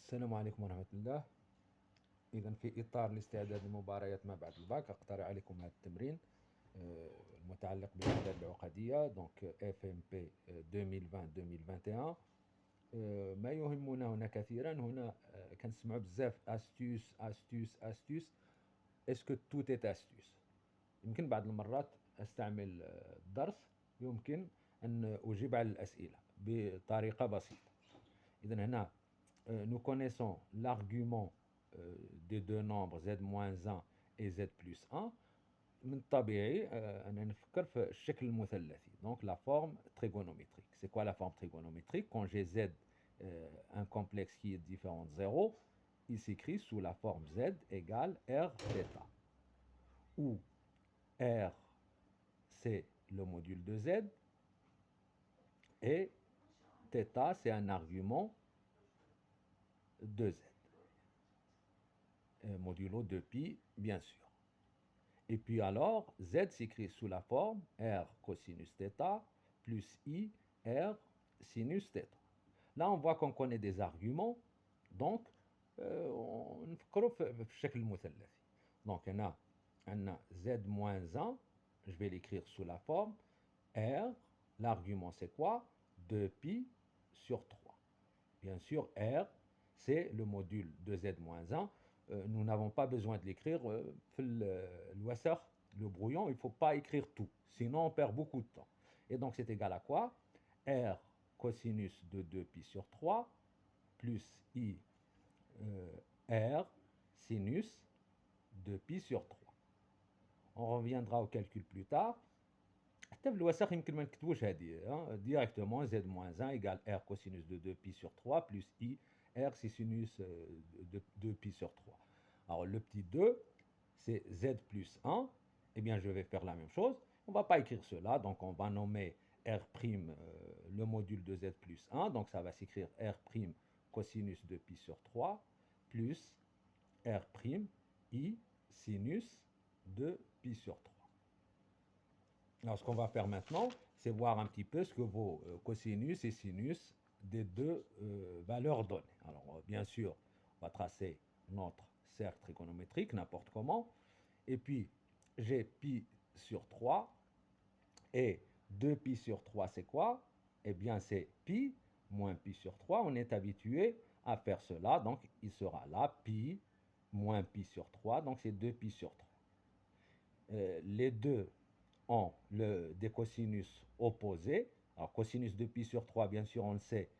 السلام عليكم ورحمة الله. إذا في إطار الاستعداد لمباريات ما بعد الباك أقترح عليكم هذا التمرين المتعلق بالأعداد العقدية دونك FMP 2020-2021. ما يهمنا هنا كثيرا هنا كنسمعوا بزاف أستوس أستوس أستوس. اسكو توت إت أستوس؟ يمكن بعض المرات أستعمل الدرس يمكن أن أجيب على الأسئلة بطريقة بسيطة. إذا هنا nous connaissons l'argument des deux nombres z-1 et z plus 1. من الطبيعي أن نفكر في الشكل المثلثي. Donc la forme trigonométrique. C'est quoi la forme trigonométrique? Quand j'ai z un complexe qui est différent de 0, il s'écrit sous la forme z égale r θ. Où r c'est le module de z et θ c'est un argument de z. Modulo 2pi, bien sûr. Et puis alors, z s'écrit sous la forme r cosinus θ plus i r sinus θ. Là, on voit qu'on connaît des arguments, donc on نفكروا في الشكل المثلثي. Donc, on a z-1, je vais l'écrire sous la forme r, l'argument c'est quoi? 2pi sur 3. Bien sûr, r, c'est le module de z-1. Nous n'avons pas besoin de l'écrire. Le brouillon, il ne faut pas écrire tout, sinon on perd beaucoup de temps. Et donc c'est égal à quoi? R cosinus de 2pi sur 3 plus i r sinus de pi sur 3. On reviendra au calcul plus tard. حتى في الوسخ يمكن ما نكتبوش هذه directement z-1 égale r cosinus de 2pi sur 3 plus i r sinus de 2pi sur 3. Alors le petit 2, c'est z plus 1. Eh bien, je vais faire la même chose. On ne va pas écrire cela, donc on va nommer r' le module de z plus 1. Donc ça va s'écrire r' cosinus de pi sur 3 plus r' i sinus de pi sur 3. Alors, ce qu'on va faire maintenant, c'est voir un petit peu ce que vos cosinus et sinus des deux valeurs donnent. Alors, bien sûr, on va tracer notre cercle trigonométrique, n'importe comment. Et puis, j'ai pi sur 3. Et 2pi sur 3, c'est quoi? Eh bien, c'est pi moins pi sur 3. On est habitué à faire cela. Donc, il sera là, pi moins pi sur 3. Donc, c'est 2pi sur 3. Les deux ont des cosinus opposés. Alors, cosinus de pi sur 3, bien sûr, on le sait,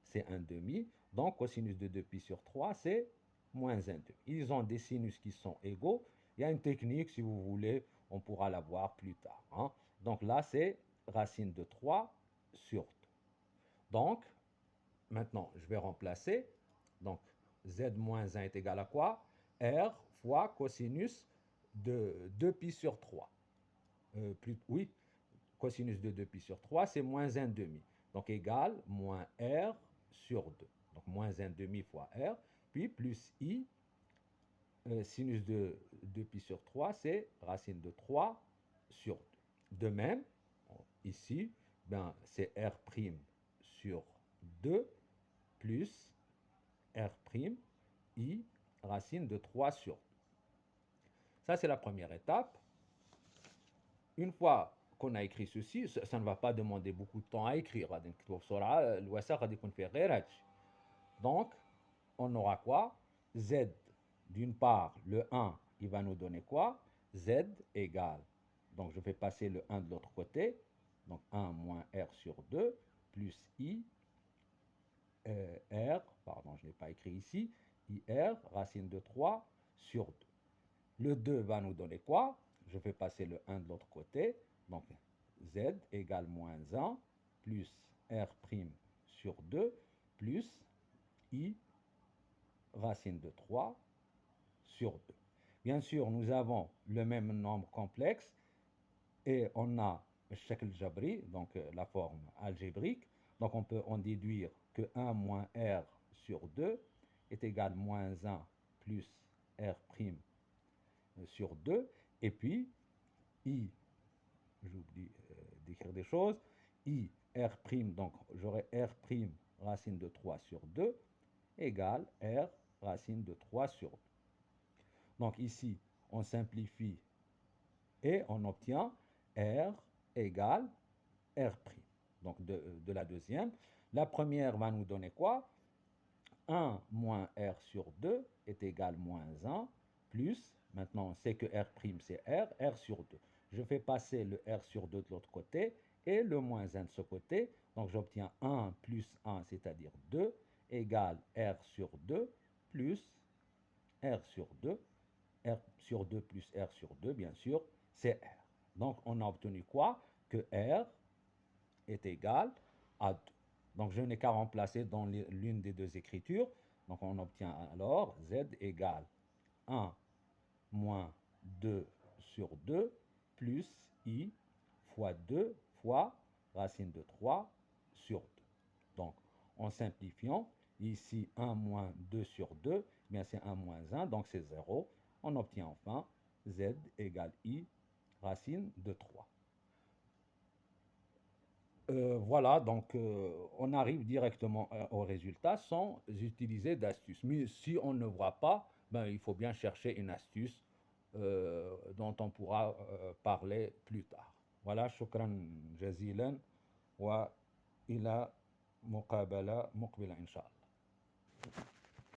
c'est 1 demi. Donc, cosinus de 2pi sur 3, c'est moins 1 demi. Ils ont des sinus qui sont égaux. Il y a une technique, si vous voulez, on pourra la voir plus tard. Donc là, c'est racine de 3 sur 2. Donc, maintenant, je vais remplacer. Donc, z-1 est égal à quoi? R fois cosinus de 2pi sur 3. Oui, cosinus de 2pi sur 3, c'est moins 1 demi. Donc, égal moins r sur 2. Donc, moins 1 demi fois r, puis plus i, sinus de 2pi sur 3, c'est racine de 3 sur 2. De même, ici, ben, c'est r' sur 2 plus r' i racine de 3 sur 2. Ça, c'est la première étape. Une fois qu'on a écrit ceci, ça ne va pas demander beaucoup de temps à écrire. Donc, on aura quoi? Z, d'une part, le 1, il va nous donner quoi? Z égale, donc je vais passer le 1 de l'autre côté, donc 1 moins R sur 2, plus I, R, pardon, je ne l'ai pas écrit ici, IR, racine de 3 sur 2. Le 2 va nous donner quoi? Je vais passer le 1 de l'autre côté, donc Z égale moins 1, plus R' sur 2, plus I, racine de 3 sur 2. Bien sûr, nous avons le même nombre complexe et on a le shakl jabri, donc la forme algébrique. Donc on peut en déduire que 1 moins R sur 2 est égal à moins 1 plus R' sur 2. Et puis, I, j'oublie d'écrire des choses, I, R', donc j'aurai R' racine de 3 sur 2 égale R racine de 3 sur 2. Donc ici, on simplifie et on obtient R égale R'. Donc de la deuxième. La première va nous donner quoi? 1 moins R sur 2 est égal à moins 1 plus, maintenant on sait que R' c'est R sur 2. Je fais passer le R sur 2 de l'autre côté et le moins 1 de ce côté. Donc j'obtiens 1 plus 1, c'est-à-dire 2, égale R sur 2 plus R sur 2. R sur 2 plus R sur 2, bien sûr, c'est R. Donc on a obtenu quoi? Que R est égal à 2. Donc je n'ai qu'à remplacer dans l'une des deux écritures. Donc on obtient alors Z égale 1 moins 2 sur 2 plus I fois 2 fois racine de 3 sur 2. Donc en simplifiant, ici 1 moins 2 sur 2, eh bien c'est 1 moins 1, donc c'est 0. On obtient enfin Z égale I racine de 3. Voilà, donc on arrive directement au résultat sans utiliser d'astuce. Mais si on ne voit pas, ben, il faut bien chercher une astuce dont on pourra parler plus tard. Voilà, shukran jazilan wa ila muqabala muqbila inshallah.